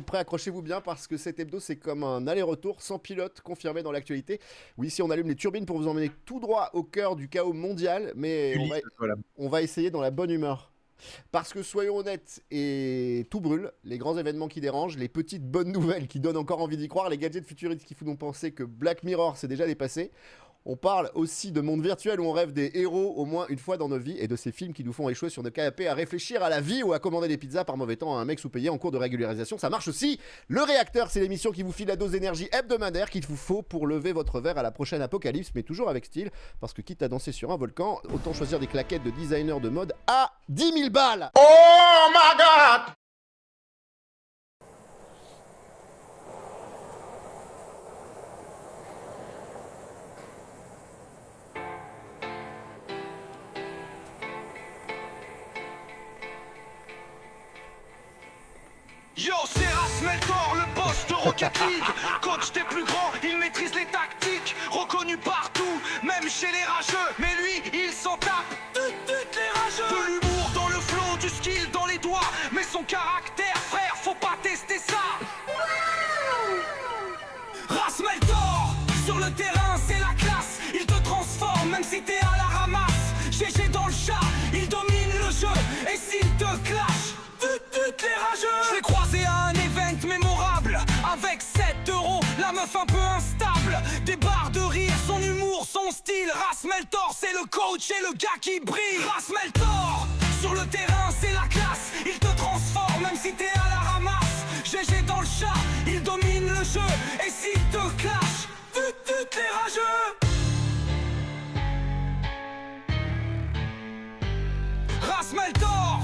prêts, accrochez-vous bien parce que cet hebdo, c'est comme un aller-retour sans pilote confirmé dans l'actualité. Oui, ici, on allume les turbines pour vous emmener tout droit au cœur du chaos mondial, mais Ulysse, voilà. on va essayer dans la bonne humeur. Parce que soyons honnêtes, et tout brûle, les grands événements qui dérangent, les petites bonnes nouvelles qui donnent encore envie d'y croire, les gadgets futuristes qui font nous penser que Black Mirror s'est déjà dépassé. On parle aussi de monde virtuel où on rêve des héros au moins une fois dans nos vies et de ces films qui nous font échouer sur nos canapés à réfléchir à la vie ou à commander des pizzas par mauvais temps à un mec sous-payé en cours de régularisation. Ça marche aussi. Le Réacteur, c'est l'émission qui vous file la dose d'énergie hebdomadaire qu'il vous faut pour lever votre verre à la prochaine apocalypse, mais toujours avec style, parce que quitte à danser sur un volcan, autant choisir des claquettes de designer de mode à 10 000 balles. Oh my god! Yo, c'est Rasmeltor, le boss de Rocket League. Coach des plus grands, il maîtrise les tactiques. Reconnu partout, même chez les rageux. Mais lui, il s'en tape toutes les rageux. De l'humour dans le flow, du skill dans les doigts. Mais son caractère, frère, faut pas tester ça. Rasmeltor, sur le terrain, c'est la classe. Il te transforme, même si t'es à la ramasse. GG dans le chat, il domine le jeu. Et s'il te clash, toutes les rageux. Je l'ai croisé à un event mémorable. Avec 7 euros, la meuf un peu instable. Des barres de rire, son humour, son style. Rasmeltor, c'est le coach et le gars qui brille. Rasmeltor, sur le terrain, c'est la classe. Il te transforme, même si t'es à la ramasse. GG dans le chat, il domine le jeu. Et s'il te clash, toutes les rageux. Rasmeltor,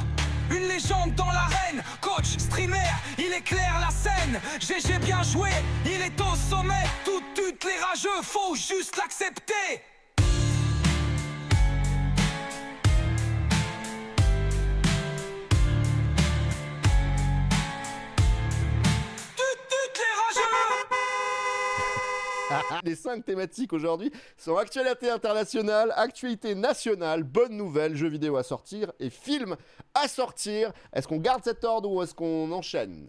une légende dans l'arène, coach, streamer, il éclaire la scène. GG bien joué, il est au sommet. Toutes les rageux, faut juste l'accepter. Toutes les rageux. Les 5 thématiques aujourd'hui sont actualité internationale, actualité nationale, bonnes nouvelles, jeux vidéo à sortir et films à sortir. Est-ce qu'on garde cet ordre ou est-ce qu'on enchaîne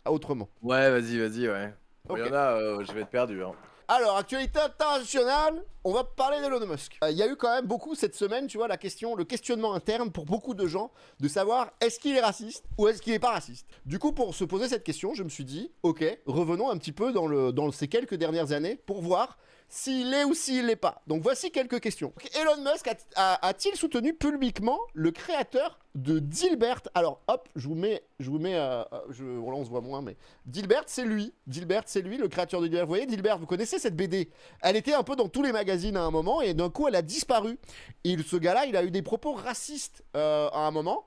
autrement? Ouais, vas-y, ouais. Bon, Ok. y en a, je vais être perdu. Hein. Alors, actualité internationale, on va parler d'Elon Musk. Il y a eu quand même beaucoup cette semaine, tu vois, le questionnement interne pour beaucoup de gens de savoir est-ce qu'il est raciste ou est-ce qu'il n'est pas raciste. Du coup, pour se poser cette question, je me suis dit, ok, revenons un petit peu dans ces quelques dernières années pour voir s'il est ou s'il l'est pas. Donc voici quelques questions. Elon Musk a-t-il soutenu publiquement le créateur de Dilbert? Alors hop, je vous mets, là on se voit moins, mais Dilbert c'est lui, le créateur de Dilbert. Vous voyez Dilbert, vous connaissez cette BD? Elle était un peu dans tous les magazines à un moment et d'un coup elle a disparu. Et ce gars-là, il a eu des propos racistes à un moment.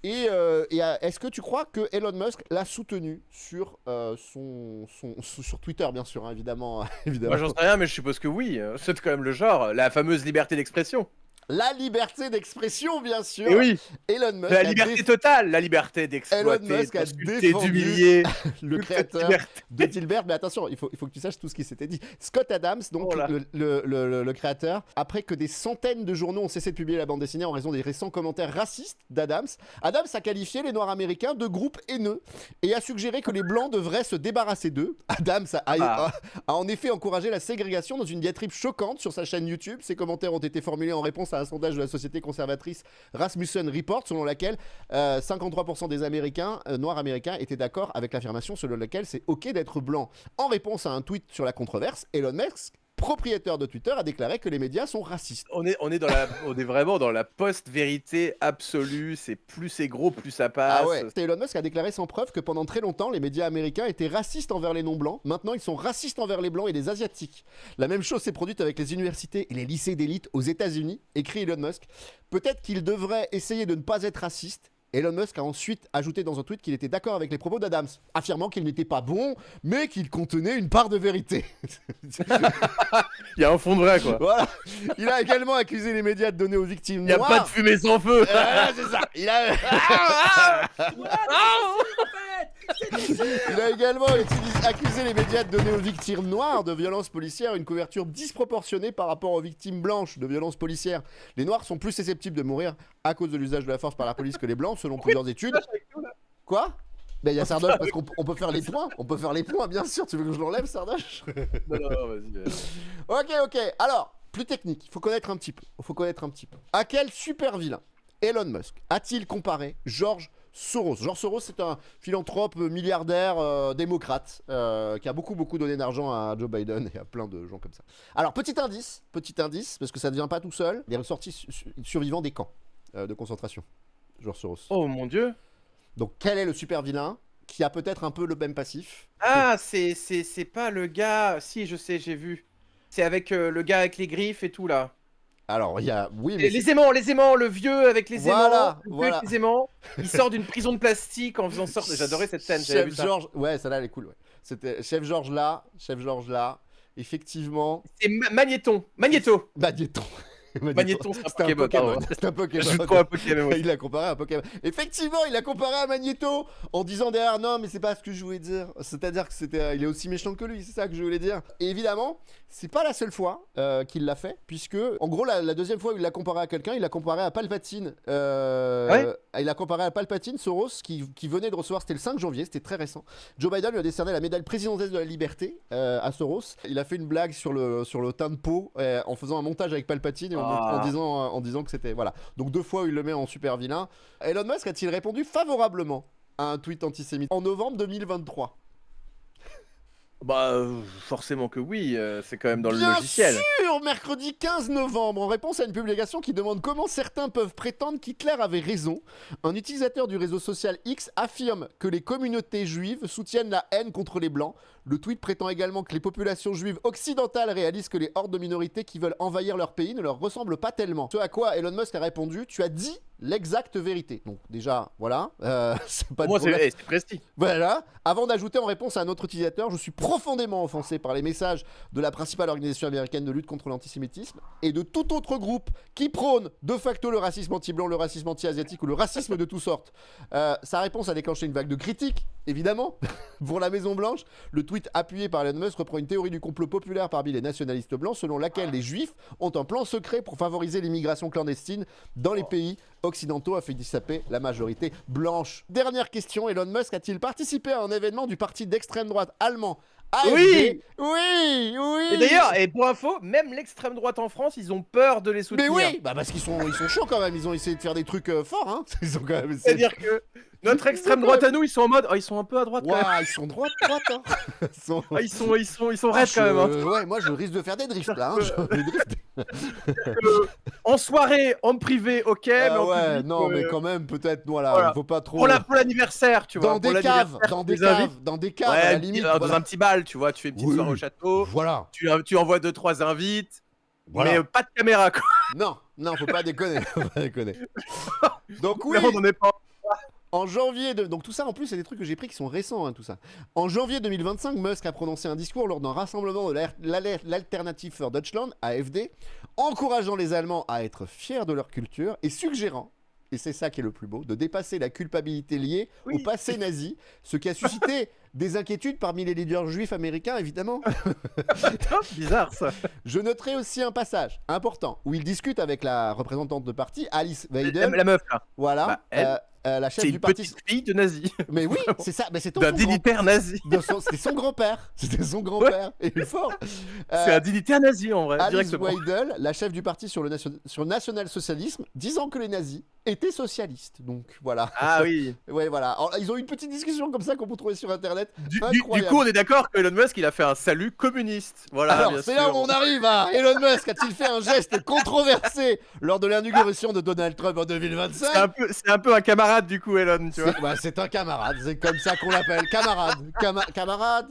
Et est-ce que tu crois que Elon Musk l'a soutenu sur, sur Twitter, bien sûr, hein, évidemment, Moi, j'en sais rien, mais je suppose que oui. C'est quand même le genre, la fameuse liberté d'expression. La liberté d'expression, bien sûr. Et oui, Elon Musk la liberté totale, la liberté d'exploiter, Elon Musk a d'insulter, défendu d'humilier. le toute créateur liberté. de Dilbert. Mais attention, il faut que tu saches tout ce qui s'était dit. Scott Adams, donc Oh là. le créateur, après que des centaines de journaux ont cessé de publier la bande dessinée en raison des récents commentaires racistes d'Adams, Adams a qualifié les Noirs américains de groupe haineux et a suggéré que les Blancs devraient se débarrasser d'eux. Adams a en effet encouragé la ségrégation dans une diatribe choquante sur sa chaîne YouTube. Ces commentaires ont été formulés en réponse à un sondage de la société conservatrice Rasmussen Report, selon laquelle 53% des Américains, noirs américains, étaient d'accord avec l'affirmation selon laquelle c'est ok d'être blanc. En réponse à un tweet sur la controverse, Elon Musk, propriétaire de Twitter, a déclaré que les médias sont racistes. On est vraiment dans la post-vérité absolue. C'est plus c'est gros, plus ça passe. Ah ouais. Elon Musk a déclaré sans preuve que pendant très longtemps, les médias américains étaient racistes envers les non-blancs. Maintenant, ils sont racistes envers les blancs et les asiatiques. La même chose s'est produite avec les universités et les lycées d'élite aux États-Unis, écrit Elon Musk. Peut-être qu'il devrait essayer de ne pas être raciste. Elon Musk a ensuite ajouté dans un tweet qu'il était d'accord avec les propos d'Adams, affirmant qu'il n'était pas bon, mais qu'il contenait une part de vérité. Il y a un fond de vrai, quoi. Voilà. Il a également accusé les médias de donner aux victimes Il n'y a noires. pas de fumée sans feu. C'est ça. Il a également accusé les médias de donner aux victimes noires de violences policières une couverture disproportionnée par rapport aux victimes blanches de violences policières. Les noirs sont plus susceptibles de mourir à cause de l'usage de la force par la police que les blancs, selon plusieurs études. Quoi ? Ben, il y a Sardoche parce qu'on peut faire les points. On peut faire les points, bien sûr. Tu veux que je l'enlève, Sardoche? Non, vas-y. Ok. Alors, plus technique. Il faut connaître un petit peu. À quel super vilain Elon Musk a-t-il comparé George Soros? George Soros, c'est un philanthrope milliardaire démocrate qui a beaucoup donné d'argent à Joe Biden et à plein de gens comme ça. Alors, petit indice, parce que ça ne vient pas tout seul. Il est ressorti survivant des camps de concentration. George Soros. Oh mon dieu. Donc, quel est le super vilain qui a peut-être un peu le même passif? Ah, c'est pas le gars. Si, je sais, j'ai vu. C'est avec le gars avec les griffes et tout là. Alors, il y a... Oui, mais Les aimants, le vieux avec les Voilà, aimants. Le vieux voilà. avec les aimants. Il sort d'une prison de plastique en faisant sortir. J'adorais cette scène, j'avais Chef vu ça. George... Ouais, celle-là, elle est cool, ouais. C'était Chef George là. Effectivement... C'est Magnéto. Magnéton, Magnéton, c'est un c'était un Pokémon, Pokémon. pardon. C'est un Pokémon. Je trouve un Pokémon. Il l'a comparé à un Pokémon. Effectivement, il l'a comparé à Magneto en disant derrière non, mais c'est pas ce que je voulais dire. C'est-à-dire que il est aussi méchant que lui, c'est ça que je voulais dire. Et évidemment, c'est pas la seule fois qu'il l'a fait, puisque en gros la deuxième fois où il l'a comparé à quelqu'un, il l'a comparé à Palpatine. Il a comparé à Palpatine, Soros, qui venait de recevoir, c'était le 5 janvier, c'était très récent. Joe Biden lui a décerné la médaille présidentielle de la liberté à Soros. Il a fait une blague sur le teint de peau en faisant un montage avec Palpatine et en disant que c'était voilà. Donc 2 fois où il le met en super vilain. Elon Musk a-t-il répondu favorablement à un tweet antisémite en novembre 2023? Bah, forcément que oui, c'est quand même dans le Bien logiciel. sûr, mercredi 15 novembre, en réponse à une publication qui demande comment certains peuvent prétendre qu'Hitler avait raison, un utilisateur du réseau social X affirme que les communautés juives soutiennent la haine contre les blancs. Le tweet prétend également que les populations juives occidentales réalisent que les hordes de minorités qui veulent envahir leur pays ne leur ressemblent pas tellement. Ce à quoi Elon Musk a répondu: tu as dit l'exacte vérité. Donc déjà, voilà, c'est pas de Moi, problème. c'est précis. Voilà. Avant d'ajouter en réponse à un autre utilisateur, je suis profondément offensé par les messages de la principale organisation américaine de lutte contre l'antisémitisme et de tout autre groupe qui prône de facto le racisme anti-blanc, le racisme anti-asiatique ou le racisme de toutes sortes. Sa réponse a déclenché une vague de critiques, évidemment, pour la Maison-Blanche. Le tweet appuyé par Elon Musk reprend une théorie du complot populaire parmi les nationalistes blancs selon laquelle les juifs ont un plan secret pour favoriser l'immigration clandestine dans les pays occidentaux afin d'y saper la majorité blanche. Dernière question, Elon Musk a-t-il participé à un événement du parti d'extrême droite allemand AfD? Oui. Et d'ailleurs, et pour info, même l'extrême droite en France, ils ont peur de les Mais soutenir. oui, bah parce qu'ils sont chauds quand même, ils ont essayé de faire des trucs forts, hein. Ils ont quand même essayé. C'est-à-dire que notre extrême droite à nous, ils sont en mode, oh, ils sont un peu à droite quand même. Ouah, ils sont droite, hein. Ah, ils sont raides quand même. Hein. Ouais, moi je risque de faire des drifts là, hein. Des drifts. En soirée, en privé, ok, mais en ouais, public, non, mais quand même, peut-être, voilà, voilà. faut pas trop. Pour l'anniversaire, tu vois. Dans pour des caves, l'anniversaire, dans tu des les invites. caves, dans des caves, Ouais, à la limite. dans Voilà. un petit bal, tu vois, tu fais une petite Oui, soirée au château, Voilà. tu envoies 2-3 invites, Voilà. mais pas de caméra, quoi. Non, faut pas déconner. Faut pas déconner. Donc oui, Là, on en est pas. en janvier, donc tout ça en plus c'est des trucs que j'ai pris qui sont récents, hein, tout ça. En janvier 2025, Musk a prononcé un discours lors d'un rassemblement de l'Alternative for Deutschland, AfD, encourageant les Allemands à être fiers de leur culture et suggérant, et c'est ça qui est le plus beau, de dépasser la culpabilité liée au passé nazi, ce qui a suscité des inquiétudes parmi les leaders juifs américains, évidemment. Bizarre, ça. Je noterai aussi un passage important où il discute avec la représentante de parti, Alice Weidel. La meuf, là. Voilà, Bah, elle, la chef C'est du une parti. petite fille de nazi. Mais oui, c'est ça. Mais c'est D'un son dignitaire nazi. C'était son grand-père. C'était son grand-père. Et il est fort. C'est un dignitaire nazi, en vrai, Alice directement. Weidel, la chef du parti sur le national-socialisme, disant que les nazis étaient socialistes. Donc voilà. Ah oui. Ouais, voilà. Alors, ils ont eu une petite discussion comme ça qu'on peut trouver sur Internet. Du Incroyable. coup, on est d'accord que Elon Musk, il a fait un salut communiste. Voilà, Alors, bien c'est sûr. là où on arrive à Elon Musk a-t-il fait un geste controversé lors de l'inauguration de Donald Trump en 2025? C'est un peu un camarade, du coup, Elon, tu vois. C'est un camarade, c'est comme ça qu'on l'appelle. Camarade. Camarade.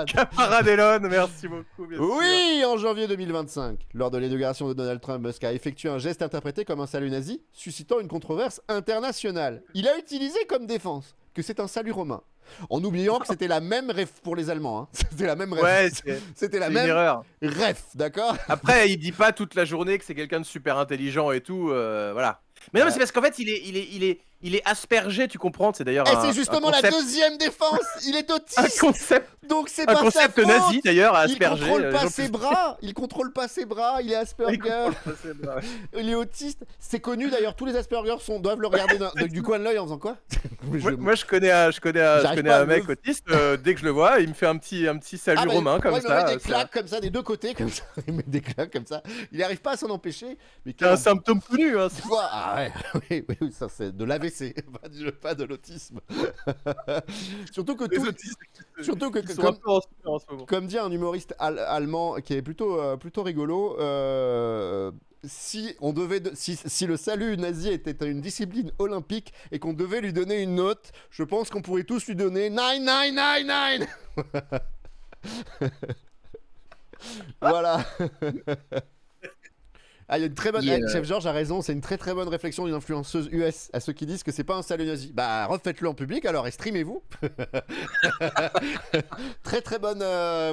Camarade Elon, merci beaucoup, bien sûr. Oui, en janvier 2025, lors de l'inauguration de Donald Trump, Musk a effectué un geste interprété comme un salut nazi, suscitant une controverse internationale. Il a utilisé comme défense que c'est un salut romain, en oubliant que c'était la même ref pour les Allemands. Hein. C'était la même ref. Ouais, c'était la c'est une même erreur. ref, d'accord? Après, il dit pas toute la journée que c'est quelqu'un de super intelligent et tout, voilà. Mais non, mais c'est parce qu'en fait, il il est aspergé, tu comprends. C'est d'ailleurs Et un, c'est justement la deuxième défense. Il est un autiste. concept, Donc c'est un pas sa concept faute. nazi d'ailleurs à Il asperger. contrôle pas j'en ses peux- bras. Il contrôle pas ses bras. Il est Il Asperger. contrôle pas ses bras. Il est autiste. C'est connu d'ailleurs. Tous les Asperger doivent le regarder du coin de l'œil en faisant quoi? Moi, je connais J'arrive pas à un mec le- autiste. Dès que je le vois, il me fait un petit salut Ah, bah, romain comme ouais, il me ça. met des c'est claques comme ça des deux côtés comme ça. Il met des claques comme ça. Il n'arrive pas à s'en empêcher. Mais un symptôme connu. Hein. Quoi? Ah ouais, oui, ça c'est de l'AVC, pas de l'autisme. Surtout que Les tout, autistes surtout que qui sont un peu en sueur en ce moment. comme dit un humoriste allemand qui est plutôt rigolo, si le salut nazi était une discipline olympique et qu'on devait lui donner une note, je pense qu'on pourrait tous lui donner 9999. Voilà. Ah, il y a une très bonne. Chef George a raison, c'est une très très bonne réflexion d'une influenceuse US à ceux qui disent que c'est pas un salut nazi. Bah, refaites-le en public alors et streamez-vous. Très très bonne.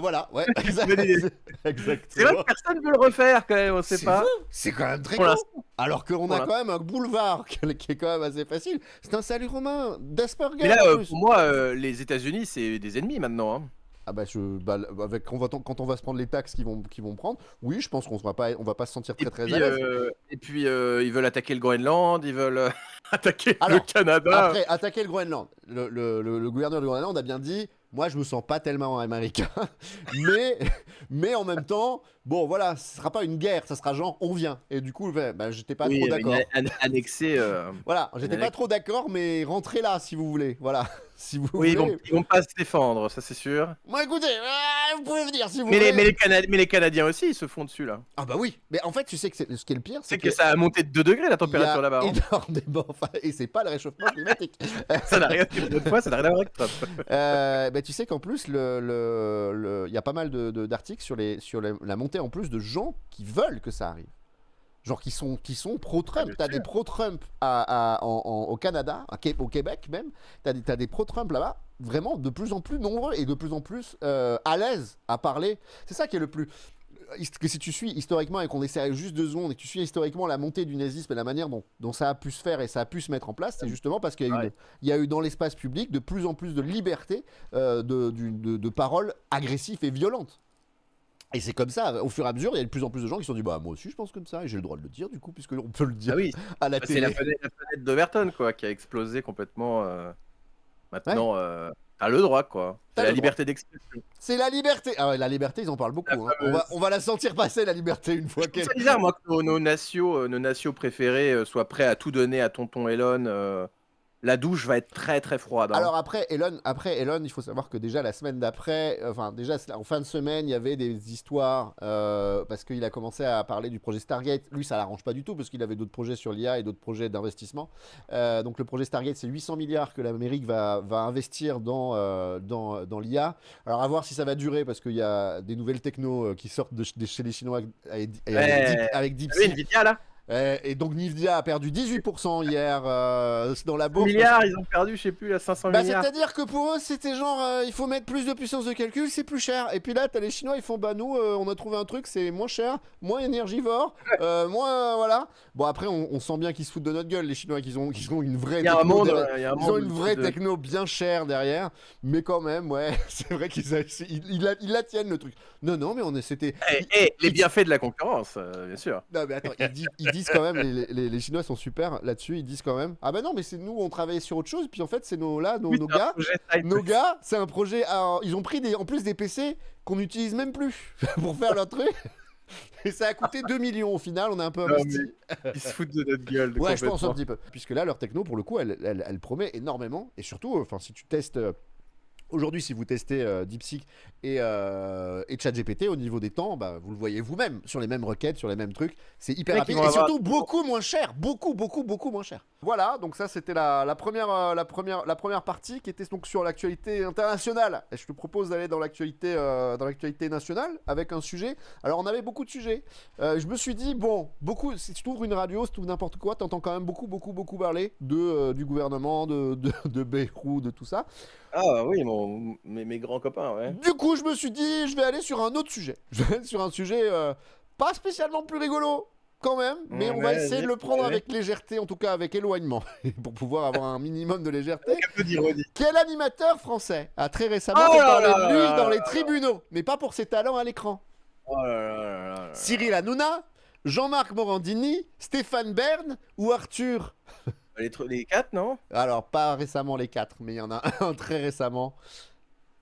Voilà, ouais. Bonne idée. Exactement. C'est vrai que personne veut le refaire quand même, on sait C'est pas. fou, c'est quand même très Pour con. l'instant. Alors qu'on Pour a quand même un boulevard qui est quand même assez facile. C'est un salut romain d'Asperger. Mais là, en plus. pour moi, les États-Unis, c'est des ennemis maintenant. Hein. Ah bah, quand on va se prendre les taxes qu'ils vont prendre, oui, je pense qu'on va pas se sentir très très à l'aise. Et puis ils veulent attaquer le Groenland, ils veulent attaquer le Alors, Canada. Après, attaquer le Groenland. Le gouverneur du Groenland a bien dit, moi je me sens pas tellement américain, mais en même temps, bon voilà, ce sera pas une guerre, ça sera genre on vient. Et du coup, bah, j'étais pas trop d'accord. Annexer. Voilà, j'étais pas trop d'accord, mais rentrez là si vous voulez. Voilà, si vous Oui, voulez. ils vont pas se défendre, ça c'est sûr. Moi écoutez, vous pouvez venir si vous Mais voulez. les Canadiens aussi, ils se font dessus là. Ah bah oui, mais en fait, tu sais que ce qui est le pire, C'est que ça a monté de 2 degrés la température là-bas. Hein. énormément, et c'est pas le réchauffement climatique. Ça n'a rien à voir avec Trump. Bah, tu sais qu'en plus, il y a pas mal d'articles sur la montée en plus de gens qui veulent que ça arrive. Genre qui sont pro-Trump. T'as des pro-Trump au Canada, au Québec même. T'as des pro-Trump là-bas, vraiment de plus en plus nombreux et de plus en plus à l'aise à parler. C'est ça qui est le plus... Que si tu suis historiquement et qu'on essaie juste 2 secondes et que tu suis historiquement la montée du nazisme et la manière dont ça a pu se faire et ça a pu se mettre en place, c'est justement parce qu'il y a eu dans l'espace public de plus en plus de liberté de paroles agressives et violentes. Et c'est comme ça, au fur et à mesure, il y a de plus en plus de gens qui se sont dit bah moi aussi je pense comme ça et j'ai le droit de le dire du coup puisque on peut le dire à la télé. C'est la fenêtre d'Overton quoi qui a explosé complètement. Maintenant, t'as le droit quoi. C'est la liberté d'expression. C'est la liberté. Ah ouais, la liberté, ils en parlent beaucoup. Hein. On va la sentir passer la liberté une fois qu'elle. C'est bizarre moi que nos nations préférées soient prêts à tout donner à tonton Elon. La douche va être très très froide. Hein. Alors après Elon, il faut savoir que déjà la semaine d'après, enfin déjà en fin de semaine, il y avait des histoires parce qu'il a commencé à parler du projet Stargate. Lui, ça l'arrange pas du tout parce qu'il avait d'autres projets sur l'IA et d'autres projets d'investissement. Donc le projet Stargate, c'est 800 milliards que l'Amérique va investir dans l'IA. Alors à voir si ça va durer parce qu'il y a des nouvelles technos qui sortent chez les Chinois avec DeepSeek. Nvidia là. Et donc Nvidia a perdu 18% hier dans la bourse. Milliards, ils ont perdu, je sais plus, à 500 milliards. C'est-à-dire que pour eux, c'était genre, il faut mettre plus de puissance de calcul, c'est plus cher. Et puis là, t'as les Chinois, ils font, bah nous, on a trouvé un truc, c'est moins cher, moins énergivore, moins, voilà. Bon, après, on sent bien qu'ils se foutent de notre gueule, les Chinois, qu'ils ont une vraie techno. Ils ont une vraie techno bien chère derrière. Mais quand même, ouais, c'est vrai qu'ils la tiennent, le truc. Non, mais c'était... les bienfaits de la concurrence, bien sûr. Non, mais attends, ils disent quand même, les Chinois sont super là-dessus, ils disent quand même, ah bah non, mais c'est nous, on travaillait sur autre chose, puis en fait, c'est nos gars, c'est un projet, ils ont pris en plus des PC qu'on n'utilise même plus pour faire leur truc. Et ça a coûté 2 millions au final, on a un peu investi. Ils se foutent de notre gueule. Ouais, je pense un petit peu. Puisque là, leur techno, pour le coup, elle promet énormément. Et surtout, enfin, si tu testes... Aujourd'hui, si vous testez DeepSeek et ChatGPT au niveau des temps, bah, vous le voyez vous-même sur les mêmes requêtes, sur les mêmes trucs. C'est hyper rapide et surtout beaucoup moins cher. Beaucoup moins cher. Voilà, donc ça c'était la première partie qui était donc sur l'actualité internationale. Et je te propose d'aller dans l'actualité nationale avec un sujet. Alors on avait beaucoup de sujets. Je me suis dit, si tu ouvres une radio, si tu ouvres n'importe quoi, tu entends quand même beaucoup parler du gouvernement, de Bayrou, de tout ça. Ah oui, mes grands copains, ouais. Du coup, je me suis dit, je vais aller sur un autre sujet. Je vais aller sur un sujet pas spécialement plus rigolo, quand même, mais on va Ouais, essayer de le prendre ouais. avec légèreté, en tout cas avec éloignement, pour pouvoir avoir un minimum de légèreté. Un peu d'ironie. Quel animateur français a très récemment Oh fait là parler là de lui là dans là les tribunaux, mais pas pour ses talents à l'écran? Oh là là là là là. Cyril Hanouna, Jean-Marc Morandini, Stéphane Bern ou Arthur? Les 4, non? Alors, pas récemment les 4, mais il y en a un très récemment.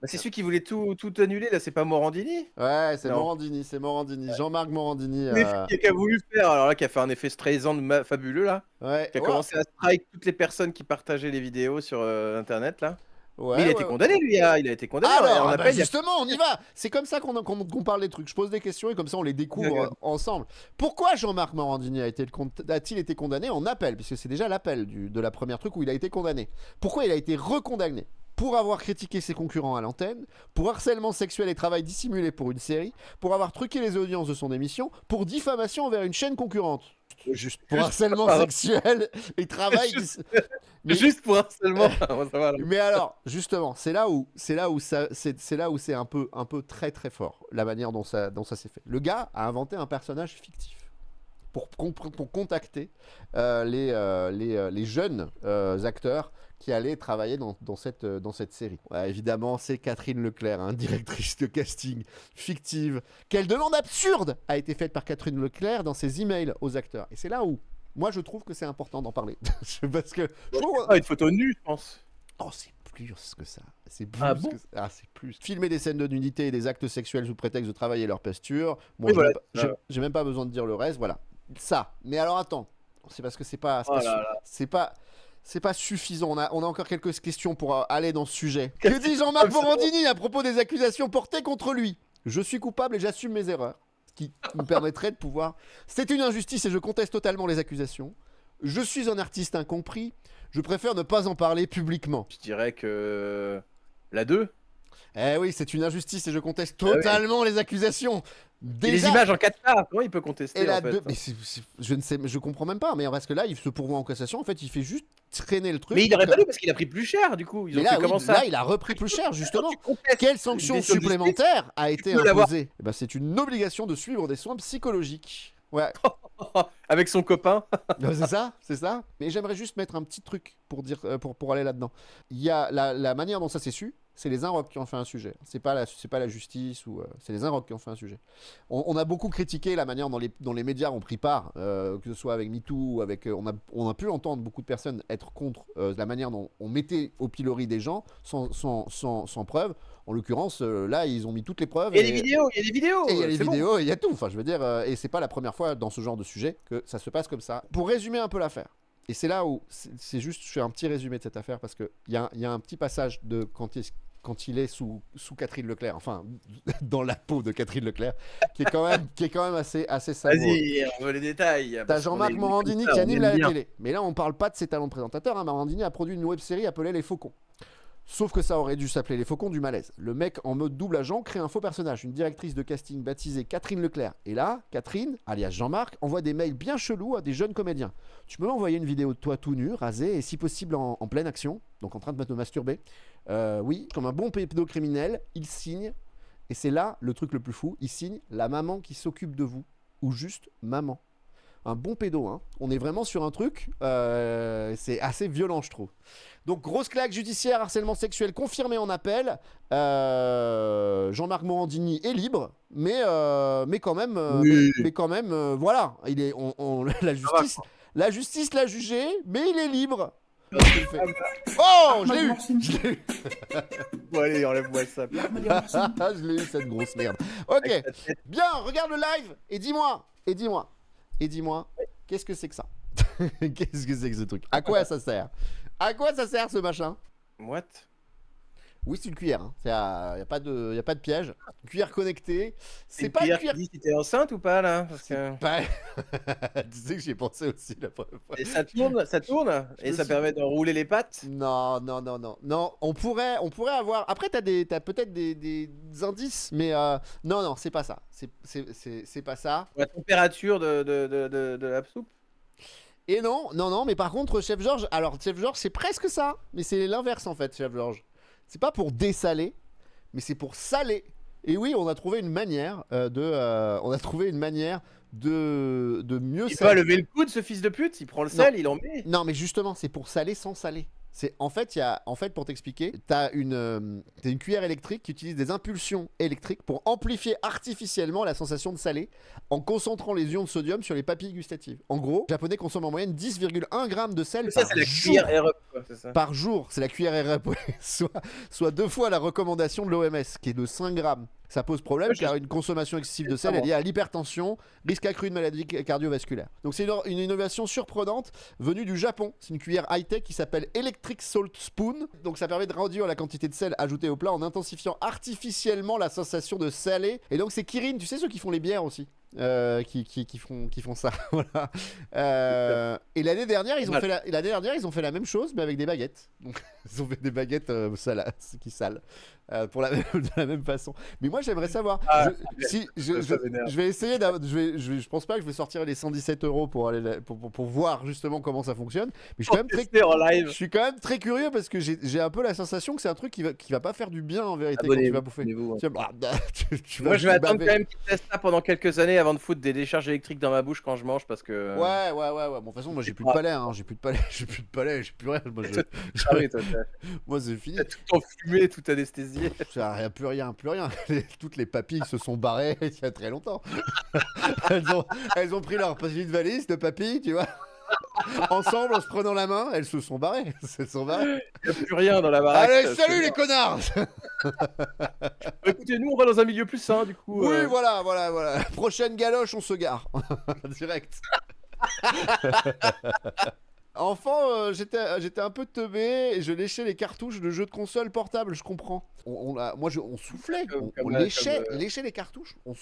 Bah, c'est celui qui voulait tout annuler, là, c'est pas Morandini? Ouais, c'est Non. Morandini, c'est Morandini. Jean-Marc Morandini. Mais qui a voulu faire, alors là, qui a fait un effet Streisand fabuleux, là. Ouais, Qui a ouais, commencé à strike toutes les personnes qui partageaient les vidéos sur Internet, là. ouais, Mais il a ouais, été ouais. condamné, lui, il a été condamné. Alors, on ah bah, appelle, il y a- justement, on y va. C'est comme ça qu'on parle des trucs. Je pose des questions et comme ça on les découvre D'accord. ensemble. Pourquoi Jean-Marc Morandini a-t-il été condamné en appel? Puisque c'est déjà l'appel de la première truc où il a été condamné. Pourquoi il a été recondamné? Pour avoir critiqué ses concurrents à l'antenne, pour harcèlement sexuel et travail dissimulé pour une série, pour avoir truqué les audiences de son émission, pour diffamation envers une chaîne concurrente. Juste pour harcèlement pardon. sexuel et travail. Mais- Juste pour harcèlement. Ça va, là. Mais alors, justement, c'est là où c'est un peu très très fort la manière dont ça s'est fait. Le gars a inventé un personnage fictif pour contacter les jeunes acteurs qui allaient travailler dans cette série. Ouais, évidemment, c'est Catherine Leclerc, hein, directrice de casting fictive. Quelle demande absurde a été faite par Catherine Leclerc dans ses emails aux acteurs. Et c'est là où moi je trouve que c'est important d'en parler. Parce que je trouve... Ah, une photo nue, je pense. Oh, c'est plus que ça. C'est plus Ah que bon ça. Ah, c'est plus. Filmer des scènes de nudité et des actes sexuels sous prétexte de travailler leur posture. Bon, Oui, j'ai voilà, même pas- ça. j'ai même pas besoin de dire le reste. Voilà. Ça. Mais alors, attends. C'est parce que c'est pas suffisant. On a encore quelques questions pour aller dans ce sujet. Que dit Jean-Marc Morandini à propos des accusations portées contre lui? Je suis coupable et j'assume mes erreurs. Ce qui me permettrait de pouvoir... C'est une injustice et je conteste totalement les accusations. Je suis un artiste incompris. Je préfère ne pas en parler publiquement. Je dirais que la 2. Eh oui, c'est une injustice et je conteste Ah oui. totalement les accusations. Et les images en 4K, comment il peut contester Et la en fait? deux- mais je ne sais, je comprends même pas. Mais parce que là, il se pourvoit en cassation. En fait, il fait juste traîner le truc. Mais il aurait pas dû parce qu'il a pris plus cher du coup. Ils Mais ont là, fait oui, comment ça? là, il a repris plus cher justement. Tu contestes Quelle sanction une décision de supplémentaire a été peux l'avoir. imposée? Eh ben, c'est une obligation de suivre des soins psychologiques. Ouais, Avec son copain. ben, c'est ça. Mais j'aimerais juste mettre un petit truc pour dire, pour aller là-dedans. Il y a la manière dont ça s'est su. C'est les Inrocks qui ont fait un sujet. C'est pas la justice ou c'est les Inrocks qui ont fait un sujet. On a beaucoup critiqué la manière dont les médias ont pris part, que ce soit avec MeToo ou avec. On a pu entendre beaucoup de personnes être contre la manière dont on mettait au pilori des gens sans preuve. En l'occurrence, là, ils ont mis toutes les preuves. Il y a des vidéos, il y a des vidéos. Et il y a les c'est bon. vidéos, et il y a tout. Enfin, je veux dire, et c'est pas la première fois dans ce genre de sujet que ça se passe comme ça. Pour résumer un peu l'affaire, et c'est là où c'est juste, je fais un petit résumé de cette affaire parce que il y a un petit passage de quand il est sous Catherine Leclerc, enfin dans la peau de Catherine Leclerc, qui est quand même assez savoureux. Vas-y, on veut les détails. T'as parce qu'on Jean-Marc est- Morandini comme ça, qui on anime aime la bien. télé. Mais là, on parle pas de ses talents de présentateur. Hein. Morandini a produit une web-série appelée Les Faucons. Sauf que ça aurait dû s'appeler Les Faucons du Malaise. Le mec, en mode double agent, crée un faux personnage, une directrice de casting baptisée Catherine Leclerc. Et là, Catherine, alias Jean-Marc, envoie des mails bien chelous à des jeunes comédiens. Tu peux m'envoyer une vidéo de toi tout nu, rasé, et si possible en pleine action, donc en train de me masturber. Oui, comme un bon pédocriminel, il signe, et c'est là le truc le plus fou, il signe la maman qui s'occupe de vous, ou juste maman. Un bon pédo, hein. On est vraiment sur un truc, c'est assez violent, je trouve. Donc, grosse claque judiciaire, harcèlement sexuel confirmé en appel. Jean-Marc Morandini est libre, mais quand même, Oui. mais quand même, voilà. Il est, la justice l'a jugé, mais il est libre. Oh, je l'ai eu, je l'ai eu. Bon, allez, enlève-moi ça. Je l'ai eu cette grosse merde. Ok, bien, regarde le live et dis-moi, qu'est-ce que c'est que ça? Qu'est-ce que c'est que ce truc? À quoi ça sert? À quoi ça sert ce machin? What? Oui, c'est une cuillère. Hein. Il n'y a pas de piège. Une cuillère connectée. C'est pas une Pierre cuillère. qui dit si t'es enceinte ou pas là parce que... Pas- tu sais que j'y ai pensé aussi la première fois. Et ça tourne, et me ça suis- permet d'enrouler les pattes. Non. Non, on pourrait avoir. Après, t'as peut-être des indices, mais non, c'est pas ça. C'est pas ça. La température de la soupe. Et non, mais par contre, Chef Georges, c'est presque ça, mais c'est l'inverse en fait, Chef Georges. C'est pas pour dessaler, mais c'est pour saler. Et oui, on a trouvé une manière de mieux Il va lever le coude, ce fils de pute. Il prend le sel, il en met. Non, mais justement, c'est pour saler sans saler. C'est en fait, pour t'expliquer, t'as une cuillère électrique qui utilise des impulsions électriques pour amplifier artificiellement la sensation de salé en concentrant les ions de sodium sur les papilles gustatives. En gros, les Japonais consomment en moyenne 10,1 grammes de sel Ça, par c'est la jour. cuillère RE, quoi, c'est ça. Par jour, c'est la cuillère REP, ouais. soit 2 fois la recommandation de l'OMS, qui est de 5 grammes. Ça pose problème car une consommation excessive de sel est liée à l'hypertension, risque accru de maladies cardiovasculaires. Donc c'est une innovation surprenante venue du Japon. C'est une cuillère high-tech qui s'appelle Electric Salt Spoon. Donc ça permet de réduire la quantité de sel ajoutée au plat en intensifiant artificiellement la sensation de salé. Et donc c'est Kirin, tu sais ceux qui font les bières aussi qui font ça. Voilà. Et l'année dernière, ils ont fait la même chose, mais avec des baguettes. Donc, ils ont fait des baguettes qui salent de la même façon. Mais moi, j'aimerais savoir. Je vais essayer. Je pense pas que je vais sortir les 117 € pour voir justement comment ça fonctionne. Mais je suis quand même très curieux parce que j'ai un peu la sensation que c'est un truc qui va pas faire du bien en vérité quand tu vas bouffer. Moi, je vais attendre quand même qu'ils testent ça pendant quelques années avant de foutre des décharges électriques dans ma bouche quand je mange parce que. Ouais. Bon, de toute façon, moi j'ai plus de palais, hein. J'ai plus rien. Moi c'est fini. T'as tout enfumé, tout anesthésié. Ça a plus rien. Toutes les papilles se sont barrées il y a très longtemps. elles ont pris leur petite valise de papilles, tu vois. Ensemble, en se prenant la main, elles se sont barrées. Il n'y a plus rien dans la baraque. Allez, salut les connards. Écoutez, nous on va dans un milieu plus sain du coup. Oui, voilà. Prochaine galoche, on se gare. Direct. Enfant, j'étais un peu teubé et je léchais les cartouches de jeux de console portables, je comprends. On soufflait, on léchait les cartouches. Moi,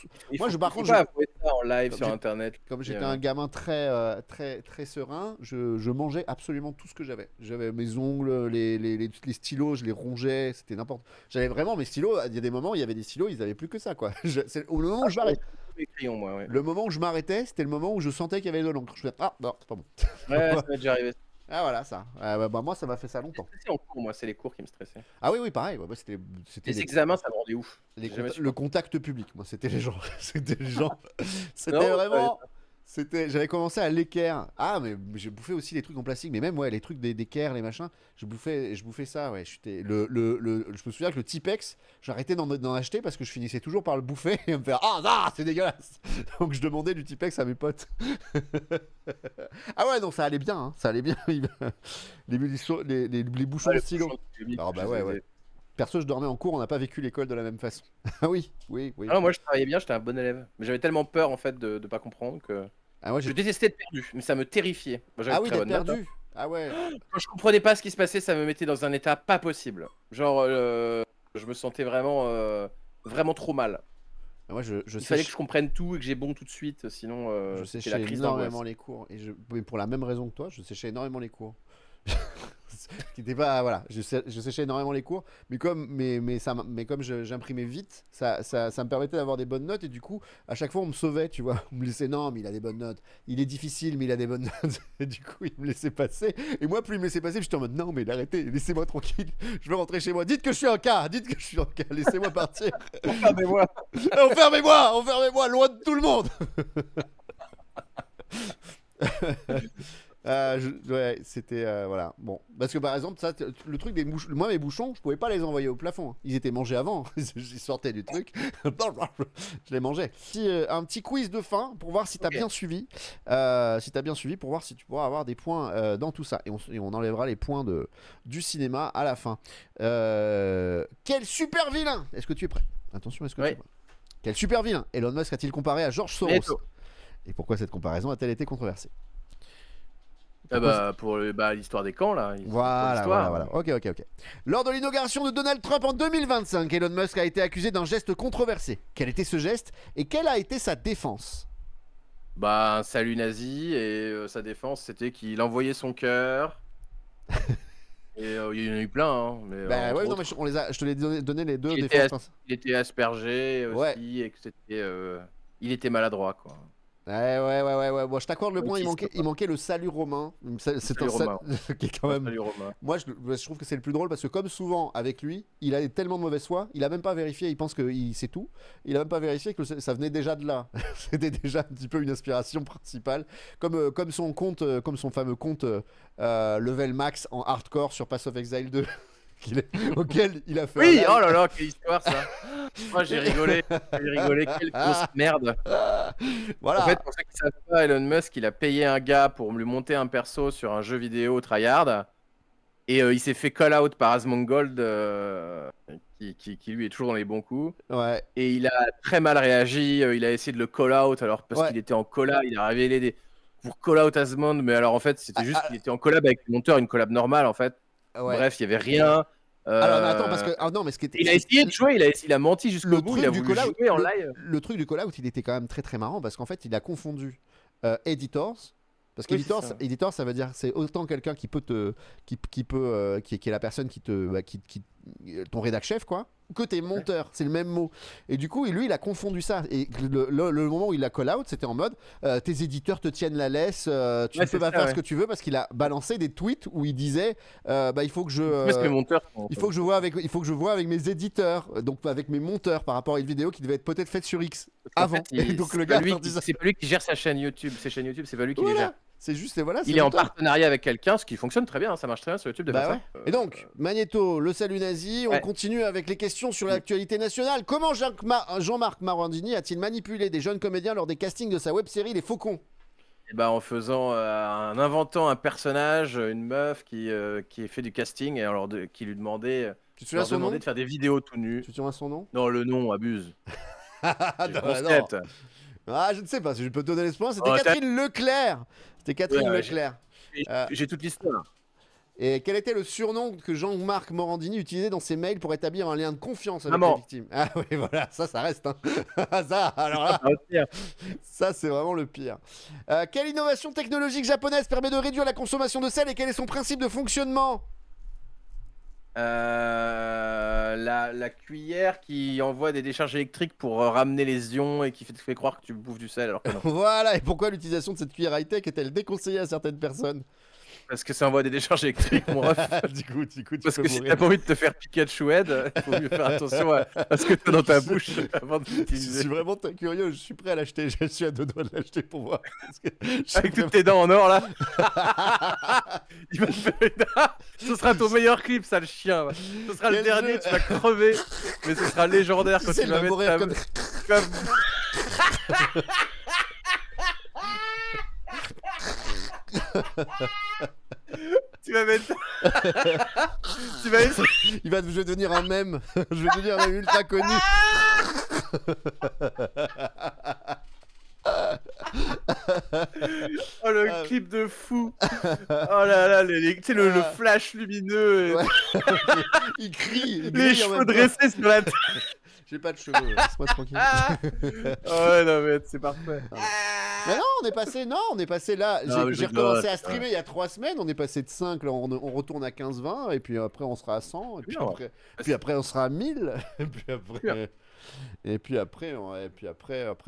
par contre, avouer ça en live sur internet. Comme j'étais un gamin très serein, je mangeais absolument tout ce que j'avais. J'avais mes ongles, les stylos, je les rongeais, c'était n'importe. J'avais vraiment mes stylos. Il y a des moments, il y avait des stylos, ils avaient plus que ça, quoi. Au moment où je m'arrêtais. Le moment où je m'arrêtais, c'était le moment où je sentais qu'il y avait de l'encre. Je faisais non, c'est pas bon. Ouais, ça m'est déjà arrivé. Ah voilà ça. Moi ça m'a fait ça longtemps. C'est en cours, moi c'est les cours qui me stressaient. Ah oui pareil. C'était les examens, ça me rendait ouf. Le contact public, moi c'était les gens. C'était vraiment. J'avais commencé à l'équerre. Ah mais j'ai bouffé aussi les trucs en plastique, mais même les trucs d'équerre, les machins. Je bouffais ça. Ouais. Je me souviens que le Tipex, j'arrêtais d'en acheter parce que je finissais toujours par le bouffer et me faire c'est dégueulasse. Donc je demandais du Tipex à mes potes. Ah ouais non ça allait bien, hein. Ça allait bien. les bouchons de stylo. Alors bah ouais. Perso, je dormais en cours, on n'a pas vécu l'école de la même façon. Ah oui. Ah, moi, je travaillais bien, j'étais un bon élève. Mais j'avais tellement peur, en fait, de pas comprendre que... je détestais être perdu, mais ça me terrifiait. Ah oui, d'être perdu. Ah ouais. Quand je comprenais pas ce qui se passait, ça me mettait dans un état pas possible. Genre, je me sentais vraiment trop mal. Moi, il fallait que je comprenne tout et que j'ai bon tout de suite, sinon je séchais énormément les cours. Mais pour la même raison que toi, je séchais énormément les cours. Qui était pas voilà, je séchais énormément les cours, mais comme j'imprimais vite, ça me permettait d'avoir des bonnes notes et du coup à chaque fois on me sauvait, tu vois, on me laissait non mais il a des bonnes notes, il est difficile mais il a des bonnes notes et du coup il me laissait passer et moi plus il me laissait passer, j'étais en mode non mais arrêtez, laissez-moi tranquille, je veux rentrer chez moi, dites que je suis en cas, laissez-moi partir. Enfermez-moi loin de tout le monde. Ouais, c'était voilà. Bon, parce que par exemple, ça, le truc des bouchons, moi mes bouchons, je pouvais pas les envoyer au plafond. Hein. Ils étaient mangés avant. Ils sortaient du truc. Je les mangeais. Un petit quiz de fin pour voir si t'as bien suivi. Pour voir si tu pourras avoir des points dans tout ça. Et on enlèvera les points du cinéma à la fin. Quel super vilain! Est-ce que tu es prêt? Attention, est-ce que tu es prêt? Quel super vilain Elon Musk a-t-il comparé à George Soros? Et pourquoi cette comparaison a-t-elle été controversée? Pour l'histoire des camps là. Voilà. Ok. Lors de l'inauguration de Donald Trump en 2025, Elon Musk a été accusé d'un geste controversé. Quel était ce geste et quelle a été sa défense? Un salut nazi et sa défense c'était qu'il envoyait son cœur. Et il y en a eu plein, hein, mais je te l'ai donné les deux défenses. Il était aspergé aussi et que il était maladroit quoi. Ouais. Bon, je t'accorde le point. Autiste, Il manquait le salut romain. C'est Salut Romain. qui est quand même. Salut Romain. Moi, je trouve que c'est le plus drôle parce que, comme souvent avec lui, il a tellement de mauvaise foi, il a même pas vérifié, il pense qu'il sait tout. Il a même pas vérifié que ça venait déjà de là. C'était déjà un petit peu une inspiration principale. Comme son fameux compte Level Max en hardcore sur Pass of Exile 2. Auquel il a fait. Oui, un oh là là, quelle histoire ça. Moi j'ai rigolé, quelle grosse merde. Voilà. En fait, pour ceux qui savent pas, Elon Musk, il a payé un gars pour lui monter un perso sur un jeu vidéo tryhard. Et il s'est fait call out par Asmongold, qui lui est toujours dans les bons coups. Ouais. Et il a très mal réagi. Il a essayé de le call out alors parce Ouais. qu'il était en collab. Il a révélé pour call out Asmond, mais alors en fait, c'était juste qu'il était en collab avec le monteur, une collab normale en fait. Ouais. Bref, il y avait rien. Alors, mais attends, parce que. Non, mais ce qui était. Il a essayé de jouer, il a menti jusqu'au Le bout, truc il a du voulu call-out, jouer en live. Le truc du call-out, il était quand même très très marrant parce qu'en fait, il a confondu editors. Parce Oui, qu'editor, c'est ça. editor, ça veut dire c'est autant quelqu'un qui peut qui est la personne qui ton rédac chef quoi, que tes monteurs, c'est le même mot. Et du coup, lui, il a confondu ça. Et le moment où il a call out, c'était en mode tes éditeurs te tiennent la laisse, tu ne peux pas faire ce que tu veux parce qu'il a balancé des tweets où il disait il faut que il faut que je vois avec mes éditeurs, donc avec mes monteurs par rapport à une vidéo qui devait être peut-être faite sur X avant. Et donc le gars c'est pas lui qui gère sa chaîne YouTube, ses chaînes YouTube, c'est pas lui qui les gère. C'est juste, et voilà. Il est en partenariat avec quelqu'un, ce qui fonctionne très bien, ça marche très bien sur YouTube de faire ça. Et donc, Magneto, le salut nazi, on continue avec les questions sur l'actualité nationale. Comment Jean-Marc Morandini a-t-il manipulé des jeunes comédiens lors des castings de sa web-série Les Faucons? Et bah en inventant un personnage, une meuf qui fait du casting et alors qui lui demandait, de faire des vidéos tout nu. Tu te souviens son nom? Non, le nom abuse. Je ne sais pas si je peux te donner l'espoir. C'était Catherine Leclerc. Leclerc. J'ai toute l'histoire. Et quel était le surnom que Jean-Marc Morandini utilisait dans ses mails pour établir un lien de confiance avec la victime? Ah oui, voilà, ça reste. Hein. Ça, alors là, ça c'est vraiment le pire. Quelle innovation technologique japonaise permet de réduire la consommation de sel et quel est son principe de fonctionnement? La cuillère qui envoie des décharges électriques pour ramener les ions et qui te fait croire que tu bouffes du sel alors que non. Voilà, et pourquoi l'utilisation de cette cuillère high-tech est-elle déconseillée à certaines personnes? Parce que ça envoie des décharges électriques, mon ref. du coup, parce que si t'as pas envie de te faire piquer de chouette, il faut mieux faire attention à ce que t'as dans ta bouche avant de l'utiliser. Je suis vraiment curieux, je suis prêt à l'acheter, je suis à 2 doigts de l'acheter pour voir. Avec toutes tes dents en or là. Il va te faire ce sera ton meilleur clip, ça le chien. Ce sera le dernier, tu vas crever. Mais ce sera légendaire quand tu vas mettre ta... comme... Tu vas mettre... Je vais devenir un mème. Je vais devenir un mème ultra connu. Oh le clip de fou. Oh là là, tu sais le flash lumineux. Ouais. Il crie. Les cheveux dressés sur la tête. J'ai pas de cheveux, laisse-moi tranquille. Ouais, non mais c'est parfait. Mais non, on est passé là. J'ai recommencé à streamer il y a 3 semaines. On est passé de 5, là, on retourne à 15-20. Et puis après, on sera à 100. Et puis après on sera à 1000. Et puis après,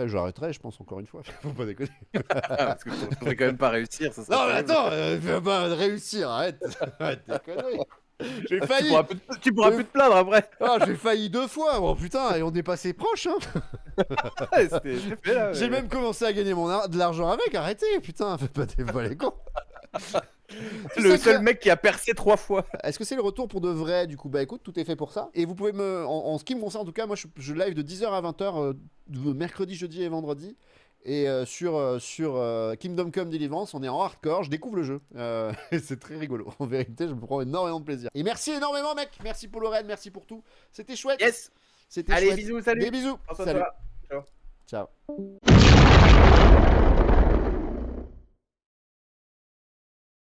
j'arrêterai, je pense, encore une fois. Faut pas déconner. Parce que je pourrais quand même pas réussir. Ça non, mais attends, fais pas réussir, arrête. Arrête tes conneries. J'ai failli. Tu pourras plus te plaindre après. Ah, j'ai failli 2 fois. Oh putain, et on est passé proche. Hein. J'ai même commencé à gagner de l'argent avec. Arrêtez, putain, faites pas les cons. Le seul mec qui a percé 3 fois. Est-ce que c'est le retour pour de vrai du coup? Bah écoute, tout est fait pour ça. Et vous pouvez en ce qui me concerne en tout cas, moi je live de 10h à 20h mercredi, jeudi et vendredi. Et sur Kingdom Come Deliverance, on est en hardcore, je découvre le jeu. Et c'est très rigolo. En vérité, je me prends énormément de plaisir. Et merci énormément mec, merci pour le raid, merci pour tout. C'était chouette. Yes. C'était Allez, chouette. bisous, salut. Des bisous. Salut. Ciao. Ciao.